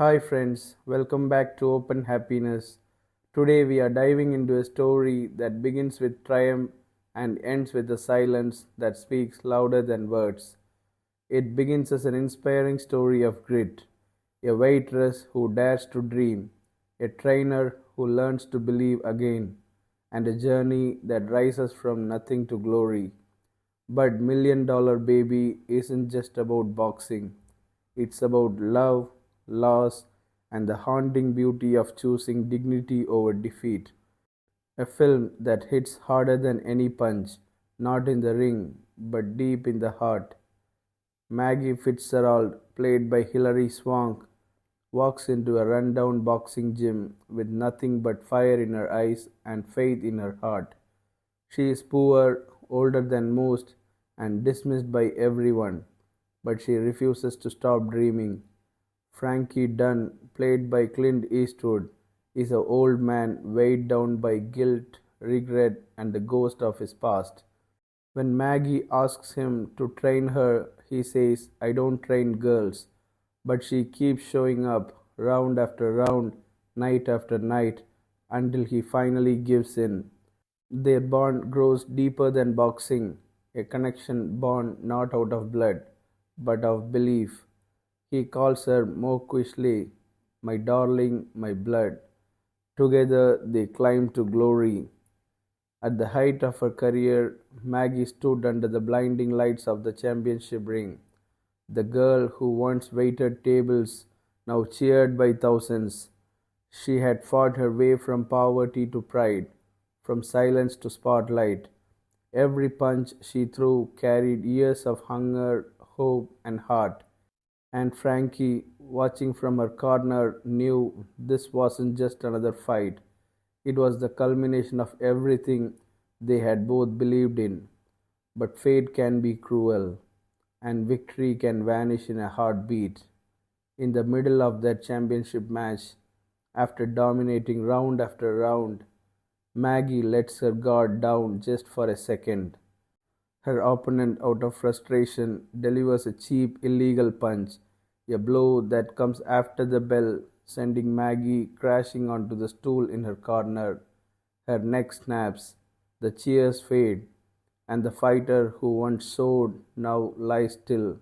Hi, friends, welcome back to Open Happiness. Today, we are diving into a story that begins with triumph and ends with a silence that speaks louder than words. It begins as an inspiring story of grit, a waitress who dares to dream, a trainer who learns to believe again, and a journey that rises from nothing to glory. But Million Dollar Baby isn't just about boxing, it's about love, loss, and the haunting beauty of choosing dignity over defeat. A film that hits harder than any punch, not in the ring, but deep in the heart. Maggie Fitzgerald, played by Hilary Swank, walks into a rundown boxing gym with nothing but fire in her eyes and faith in her heart. She is poor, older than most, and dismissed by everyone, but she refuses to stop dreaming. Frankie Dunn, played by Clint Eastwood, is an old man weighed down by guilt, regret, and the ghost of his past. When Maggie asks him to train her, he says, I don't train girls. But she keeps showing up, round after round, night after night, until he finally gives in. Their bond grows deeper than boxing, a connection born not out of blood, but of belief. He calls her moquishly, my darling, my blood. Together they climb to glory. At the height of her career, Maggie stood under the blinding lights of the championship ring. The girl who once waited tables now cheered by thousands. She had fought her way from poverty to pride, from silence to spotlight. Every punch she threw carried years of hunger, hope, and heart. And Frankie, watching from her corner, knew this wasn't just another fight. It was the culmination of everything they had both believed in. But fate can be cruel, and victory can vanish in a heartbeat. In the middle of that championship match, after dominating round after round, Maggie lets her guard down just for a second. Her opponent, out of frustration, delivers a cheap, illegal punch, a blow that comes after the bell, sending Maggie crashing onto the stool in her corner. Her neck snaps, the cheers fade, and the fighter who once soared now lies still,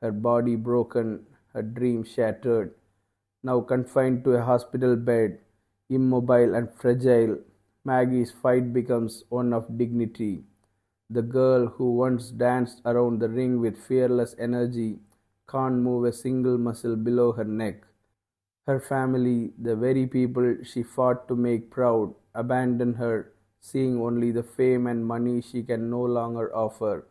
her body broken, her dream shattered. Now confined to a hospital bed, immobile and fragile, Maggie's fight becomes one of dignity. The girl who once danced around the ring with fearless energy can't move a single muscle below her neck. Her family, the very people she fought to make proud, abandon her, seeing only the fame and money she can no longer offer.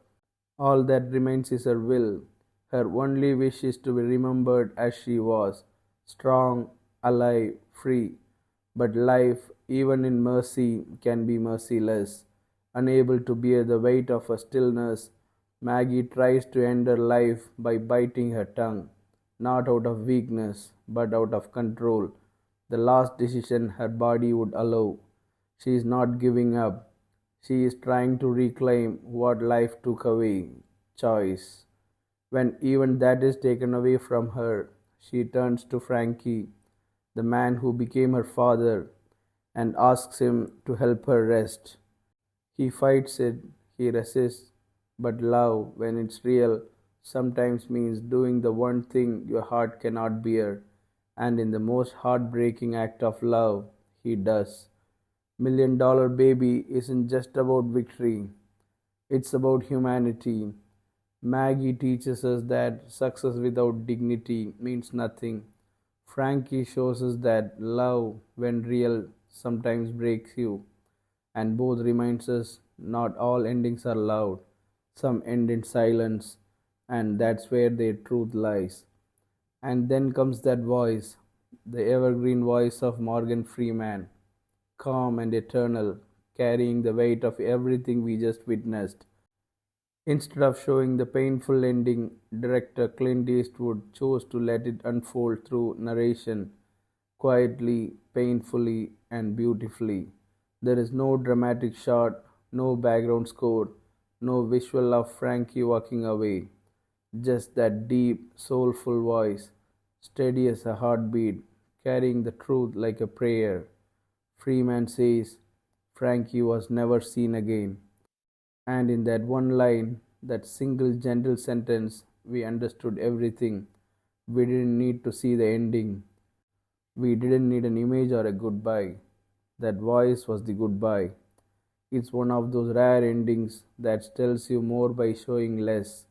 All that remains is her will. Her only wish is to be remembered as she was, strong, alive, free. But life, even in mercy, can be merciless. Unable to bear the weight of her stillness, Maggie tries to end her life by biting her tongue, not out of weakness, but out of control, the last decision her body would allow. She is not giving up. She is trying to reclaim what life took away, choice. When even that is taken away from her, she turns to Frankie, the man who became her father, and asks him to help her rest. He fights it, he resists, but love, when it's real, sometimes means doing the one thing your heart cannot bear, and in the most heartbreaking act of love, he does. Million Dollar Baby isn't just about victory, it's about humanity. Maggie teaches us that success without dignity means nothing. Frankie shows us that love, when real, sometimes breaks you. And both reminds us not all endings are loud. Some end in silence, and that's where their truth lies. And then comes that voice, the evergreen voice of Morgan Freeman, calm and eternal, carrying the weight of everything we just witnessed. Instead of showing the painful ending, director Clint Eastwood chose to let it unfold through narration, quietly, painfully, and beautifully. There is no dramatic shot, no background score, no visual of Frankie walking away. Just that deep, soulful voice. steady as a heartbeat, carrying the truth like a prayer. Freeman says Frankie was never seen again. And in that one line, that single gentle sentence, we understood everything. We didn't need to see the ending. We didn't need an image or a goodbye. That voice was the goodbye. It's one of those rare endings that tells you more by showing less.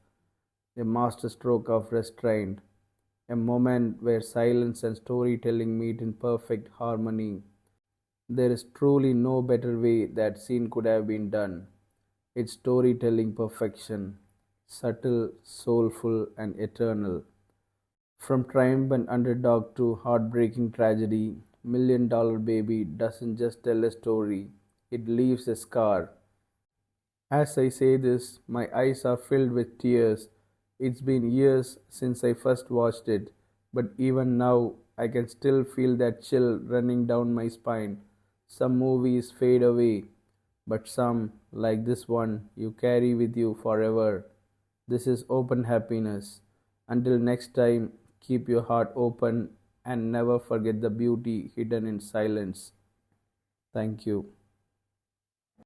A masterstroke of restraint. A moment where silence and storytelling meet in perfect harmony. There is truly no better way that scene could have been done. It's storytelling perfection, subtle, soulful, and eternal. From triumphant underdog to heartbreaking tragedy, Million Dollar Baby doesn't just tell a story, it leaves a scar. As I say this, my eyes are filled with tears. It's been years since I first watched it, but even now I can still feel that chill running down my spine. Some movies fade away, but some, like this one, you carry with you forever. This is open happiness. Until next time, keep your heart open and never forget the beauty hidden in silence. Thank you.